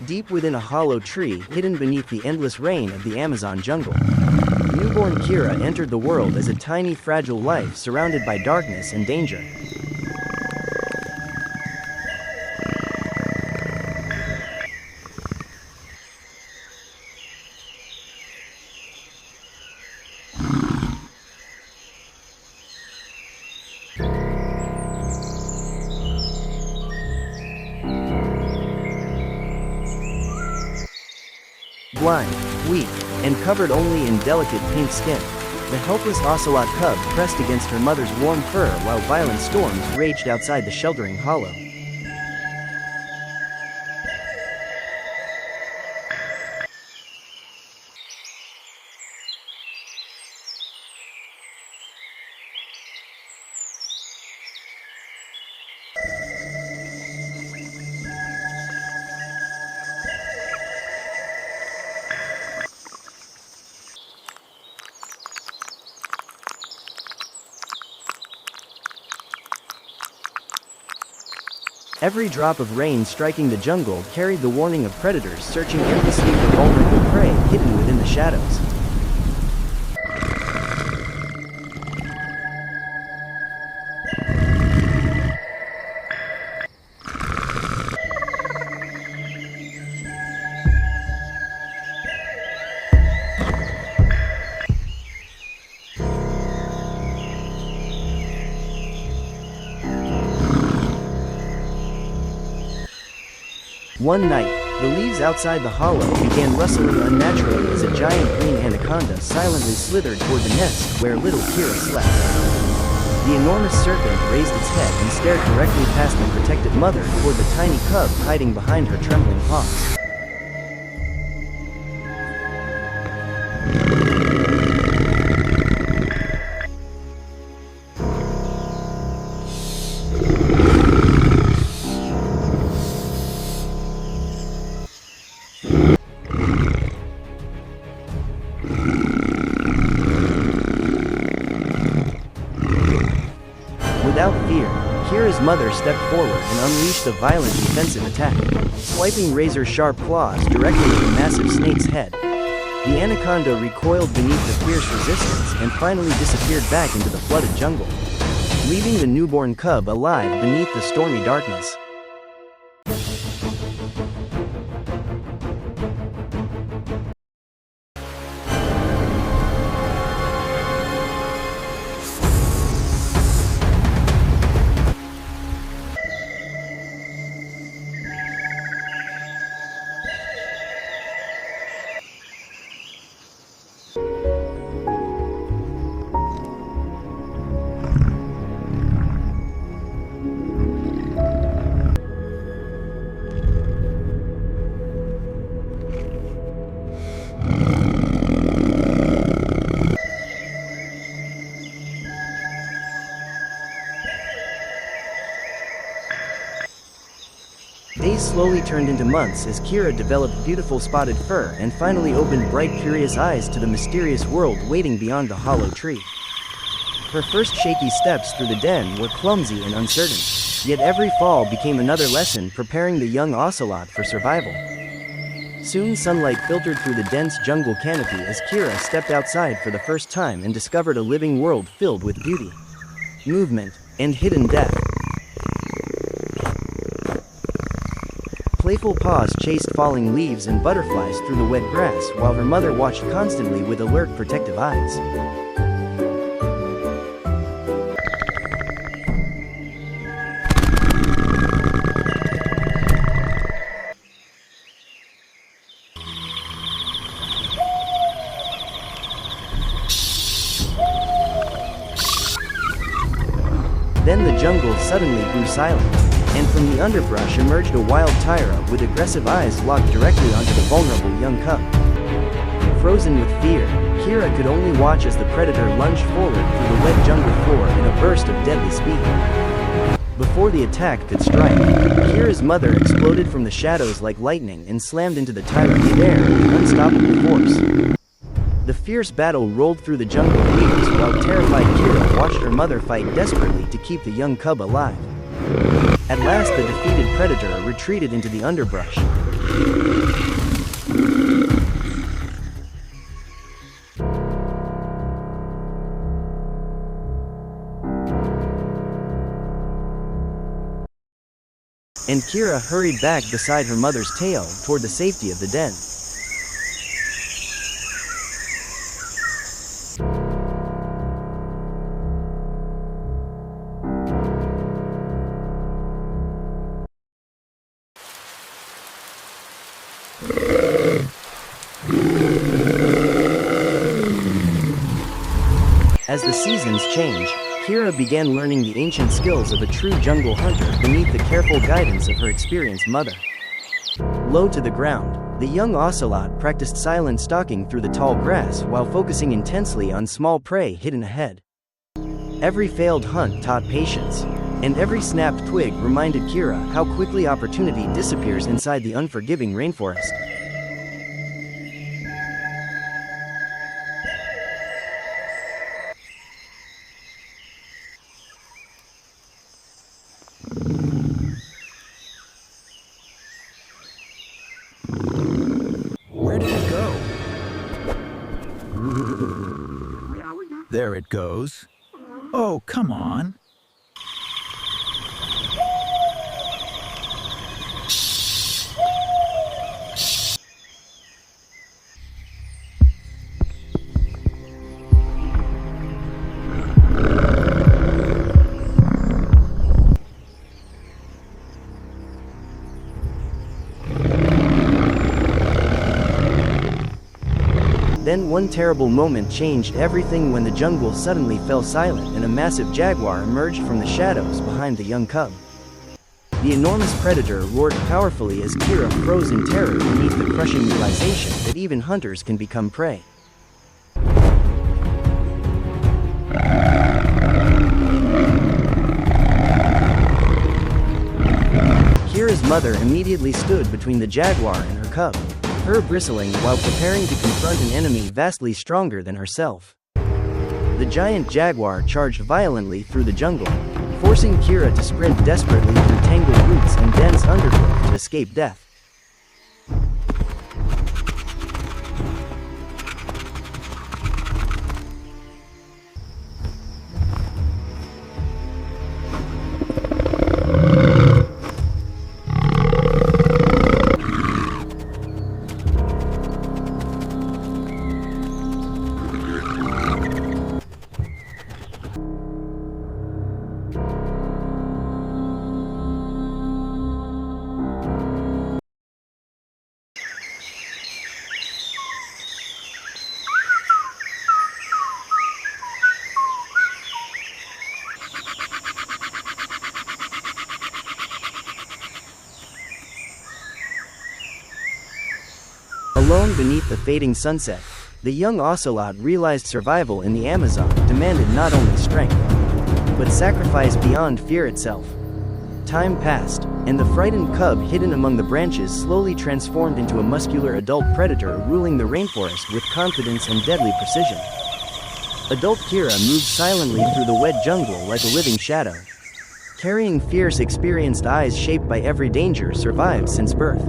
deep within a hollow tree hidden beneath the endless rain of the Amazon jungle. Newborn Kira entered the world as a tiny fragile life surrounded by darkness and danger. Blind, weak, and covered only in delicate pink skin, the helpless Ocelot cub pressed against her mother's warm fur while violent storms raged outside the sheltering hollow. Every drop of rain striking the jungle carried the warning of predators searching endlessly for vulnerable prey hidden within the shadows. One night, the leaves outside the hollow began rustling unnaturally as a giant green anaconda silently slithered toward the nest where little Kira slept. The enormous serpent raised its head and stared directly past the protected mother toward the tiny cub hiding behind her trembling paws. Without fear, Kira's mother stepped forward and unleashed a violent defensive attack, swiping razor-sharp claws directly at the massive snake's head. The anaconda recoiled beneath the fierce resistance and finally disappeared back into the flooded jungle, leaving the newborn cub alive beneath the stormy darkness. Days slowly turned into months as Kira developed beautiful spotted fur and finally opened bright, curious eyes to the mysterious world waiting beyond the hollow tree. Her first shaky steps through the den were clumsy and uncertain, yet every fall became another lesson preparing the young Ocelot for survival. Soon sunlight filtered through the dense jungle canopy as Kira stepped outside for the first time and discovered a living world filled with beauty, movement, and hidden death. Playful paws chased falling leaves and butterflies through the wet grass while her mother watched constantly with alert, protective eyes. Then the jungle suddenly grew silent, and from the underbrush emerged a wild Tyra with aggressive eyes locked directly onto the vulnerable young cub. Frozen with fear, Kira could only watch as the predator lunged forward through the wet jungle floor in a burst of deadly speed. Before the attack could strike, Kira's mother exploded from the shadows like lightning and slammed into the Tyra midair with unstoppable force. The fierce battle rolled through the jungle years while terrified Kira watched her mother fight desperately to keep the young cub alive. At last the defeated predator retreated into the underbrush, And Kira hurried back beside her mother's tail toward the safety of the den. As the seasons change, Kira began learning the ancient skills of a true jungle hunter beneath the careful guidance of her experienced mother. Low to the ground, the young Ocelot practiced silent stalking through the tall grass while focusing intensely on small prey hidden ahead. Every failed hunt taught patience, and every snapped twig reminded Kira how quickly opportunity disappears inside the unforgiving rainforest. Where did it go? There it goes. Oh, come on. Then one terrible moment changed everything when the jungle suddenly fell silent and a massive jaguar emerged from the shadows behind the young cub. The enormous predator roared powerfully as Kira froze in terror beneath the crushing realization that even hunters can become prey. Kira's mother immediately stood between the jaguar and her cub, her bristling while preparing to confront an enemy vastly stronger than herself. The giant jaguar charged violently through the jungle, forcing Kira to sprint desperately through tangled roots and dense undergrowth to escape death. Alone beneath the fading sunset, the young Ocelot realized survival in the Amazon demanded not only strength, but sacrifice beyond fear itself. Time passed, and the frightened cub hidden among the branches slowly transformed into a muscular adult predator ruling the rainforest with confidence and deadly precision. Adult Kira moved silently through the wet jungle like a living shadow, carrying fierce, experienced eyes shaped by every danger survived since birth.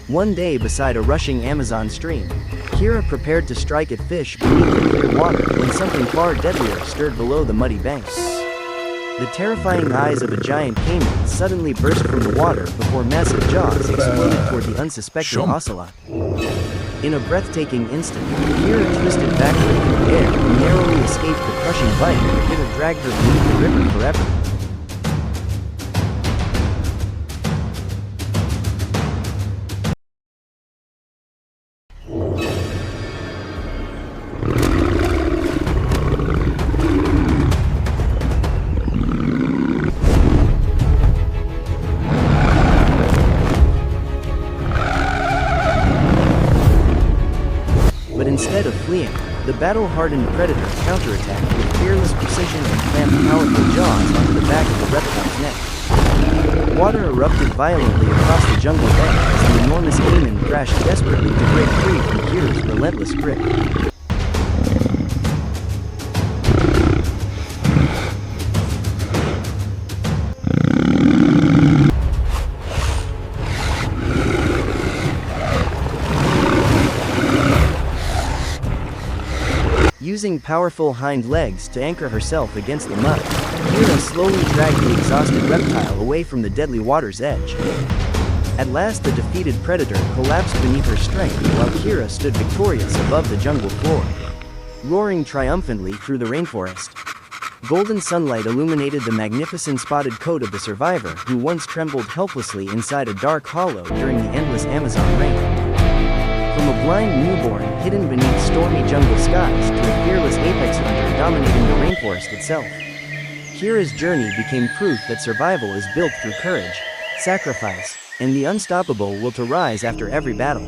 One day beside a rushing Amazon stream, Kira prepared to strike at fish beneath the clear water when something far deadlier stirred below the muddy banks. The terrifying eyes of a giant caiman suddenly burst from the water before massive jaws exploded toward the unsuspecting Ocelot. In a breathtaking instant, Kira twisted backward through the air and narrowly escaped the crushing bite that could have dragged her beneath the river forever. fleeing, the battle-hardened predator counterattacked with fearless precision and clamped powerful jaws onto the back of the reptile's neck. Water erupted violently across the jungle bed as the enormous caiman crashed desperately to break free from Kira's relentless grip. Using powerful hind legs to anchor herself against the mud, Kira slowly dragged the exhausted reptile away from the deadly water's edge. At last the defeated predator collapsed beneath her strength while Kira stood victorious above the jungle floor, roaring triumphantly through the rainforest. Golden sunlight illuminated the magnificent spotted coat of the survivor who once trembled helplessly inside a dark hollow during the endless Amazon rain. From a blind newborn hidden beneath stormy jungle skies to a fearless apex hunter dominating the rainforest itself, Kira's journey became proof that survival is built through courage, sacrifice, and the unstoppable will to rise after every battle.